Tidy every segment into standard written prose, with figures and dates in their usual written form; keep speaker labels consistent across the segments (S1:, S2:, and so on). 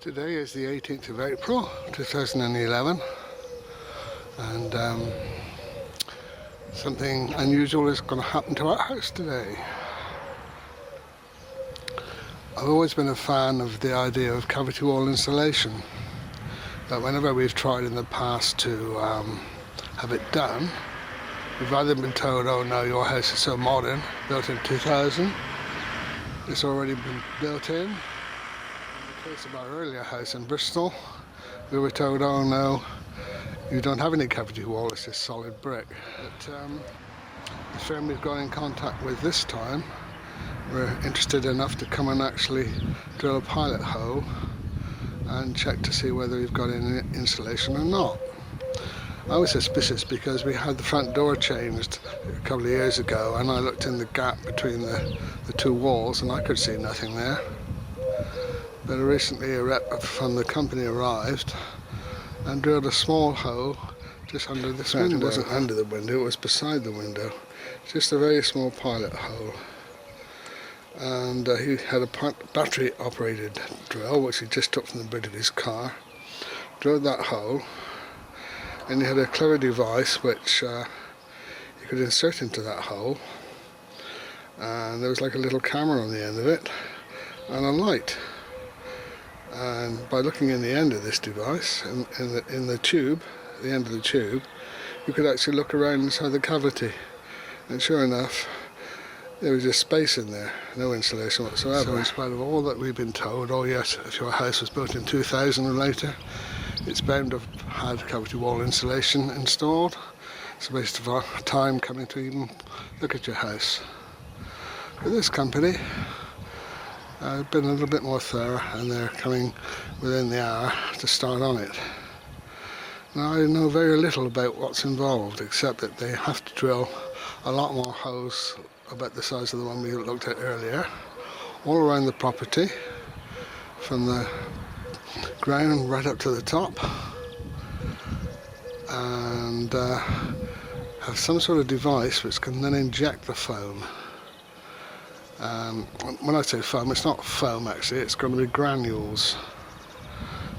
S1: Today is the 18th of April 2011 and something unusual is going to happen to our house today. I've always been a fan of the idea of cavity wall insulation, but whenever we've tried in the past to have it done, we've either been told, oh no, your house is so modern, built in 2000, it's already been built in. In the case of our earlier house in Bristol, we were told, oh no, you don't have any cavity wall, it's just solid brick. But the firm we've got in contact with this time were interested enough to come and actually drill a pilot hole and check to see whether we've got any insulation or not. I was suspicious because we had the front door changed a couple of years ago and I looked in the gap between the two walls and I could see nothing there. But recently a rep from the company arrived and drilled a small hole just under this window. It wasn't under the window, it was beside the window. Just a very small pilot hole. And he had a battery operated drill which he just took from the boot of his car. Drilled that hole and he had a clever device which you could insert into that hole, and there was like a little camera on the end of it and a light. And by looking in the end of this device, in the tube, the end of the tube, you could actually look around inside the cavity. And sure enough, there was just space in there, no insulation whatsoever. So in spite of all that we've been told, oh yes, if your house was built in 2000 or later, it's bound to have had cavity wall insulation installed. It's a waste of our time coming to even look at your house. But this company been a little bit more thorough and they're coming within the hour to start on it. Now I know very little about what's involved except that they have to drill a lot more holes about the size of the one we looked at earlier all around the property from the ground right up to the top, and have some sort of device which can then inject the foam. When I say foam, it's not foam actually, it's going to be granules.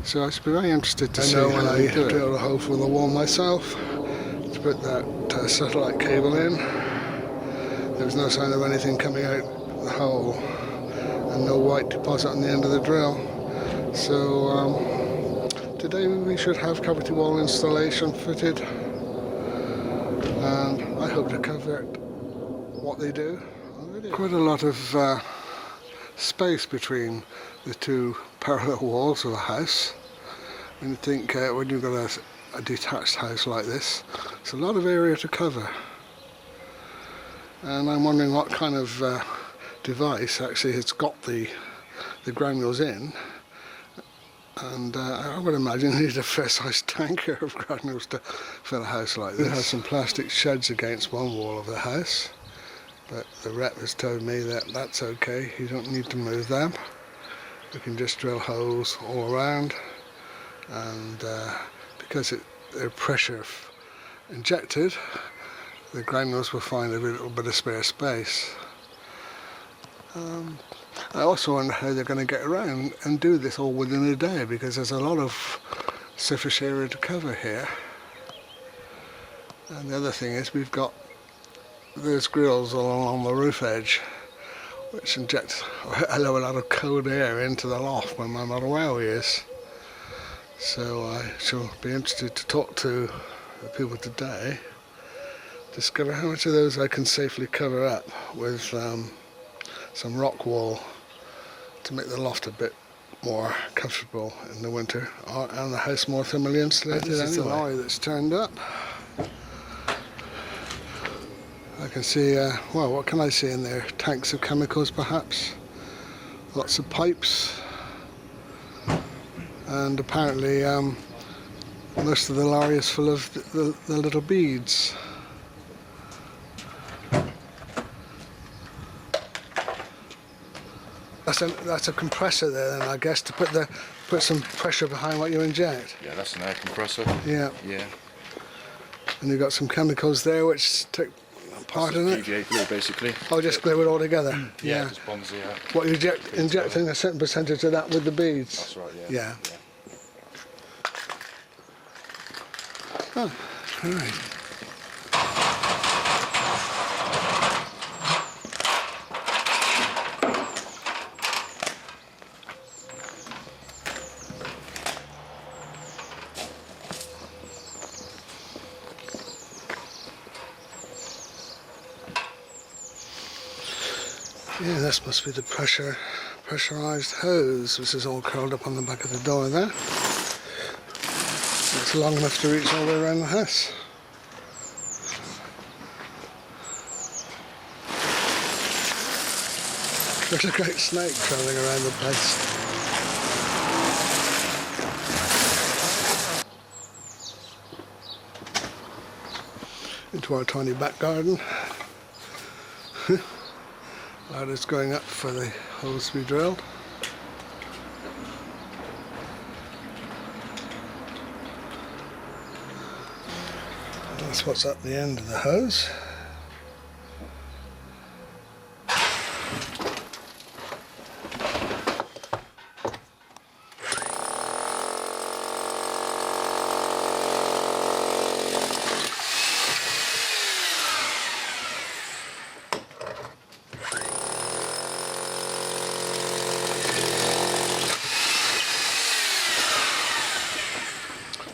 S1: So I should be very interested to see when I drill a hole for the wall myself to put that satellite cable in. There was no sign of anything coming out the hole and no white deposit on the end of the drill. So today we should have cavity wall installation fitted, and I hope to cover what they do. Quite a lot of space between the two parallel walls of the house. When you think when you've got a detached house like this, it's a lot of area to cover. And I'm wondering what kind of device actually has got the granules in. And I would imagine you need a fair-sized tanker of granules to fill a house like this. It has some plastic sheds against one wall of the house, but the rep has told me that that's okay, you don't need to move them. We can just drill holes all around, and because they're pressure injected, the granules will find a little bit of spare space. I also wonder how they're going to get around and do this all within a day, because there's a lot of surface area to cover here. And the other thing is we've got those grills all along the roof edge which inject or allow a lot of cold air into the loft when I'm not aware he is. So I shall be interested to talk to the people today, discover how much of those I can safely cover up with some rock wool to make the loft a bit more comfortable in the winter, and the house more thermally insulated. This is the lorry that's turned up. I can see, well, what can I see in there? Tanks of chemicals perhaps, lots of pipes, and apparently most of the lorry is full of the little beads. That's a compressor there then, I guess, to put some pressure behind what you inject.
S2: Yeah, that's an air compressor.
S1: Yeah.
S2: Yeah.
S1: And you've got some chemicals there which take part in it?
S2: PVA glue, basically.
S1: Oh, just glue it all together?
S2: Yeah, just bonds the...
S1: What, you injecting a certain percentage of that with the beads?
S2: That's right, yeah.
S1: Yeah. Oh, all right. Yeah, this must be the pressurized hose, which is all curled up on the back of the door there. It's long enough to reach all the way around the house. There's a great snake crawling around the place. Into our tiny back garden. Ladder's going up for the holes to be drilled. That's what's at the end of the hose.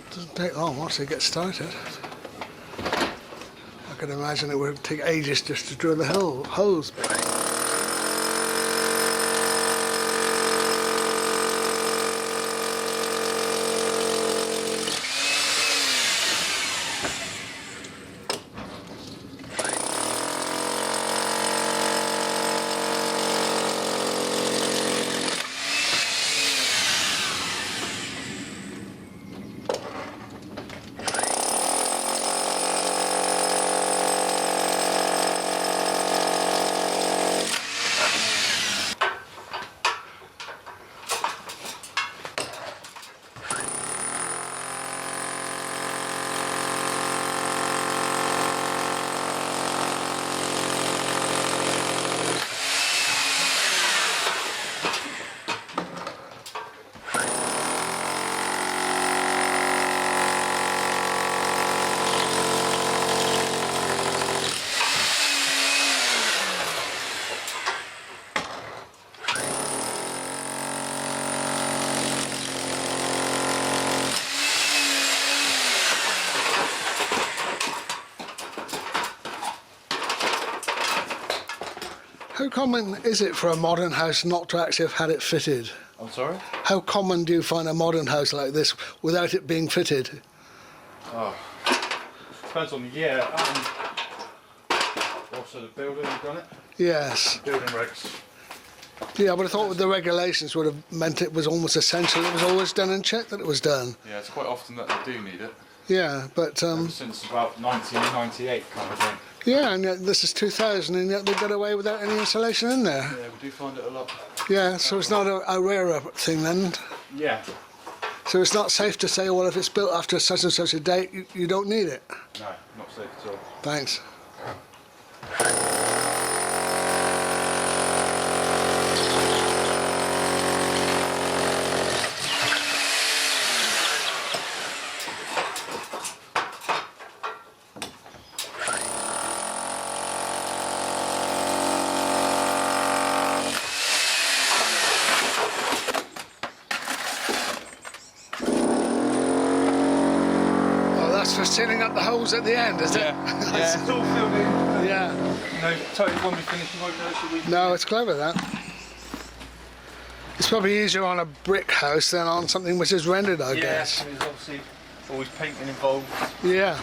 S1: Doesn't take long once they get started. I can imagine it would take ages just to drill the hose. How common is it for a modern house not to actually have had it fitted?
S2: I'm sorry?
S1: How common do you find a modern house like this without it being fitted?
S2: Oh, depends on the year and also the building who's done it.
S1: Yes.
S2: Building regs.
S1: Yeah, but I thought the regulations would have meant it was almost essential. It was always done and checked that it was done.
S2: Yeah, it's quite often that they do need it.
S1: Yeah, but...
S2: Ever since about 1998 kind of thing.
S1: Yeah, and yet this is 2000 and yet they got away without any insulation in there.
S2: Yeah, we do find it a lot.
S1: Yeah, so it's not a rarer thing then.
S2: Yeah.
S1: So it's not safe to say, well, if it's built after such and such a date, you don't need it.
S2: No, not safe at all.
S1: Thanks. For sealing up the holes at the end, is it?
S2: Yeah, yeah. It's all filled in.
S1: Yeah.
S2: No, totally won't be finishing like that.
S1: No, it's clever that. It's probably easier on a brick house than on something which is rendered, I guess.
S2: Yeah, there's obviously always painting involved.
S1: Yeah.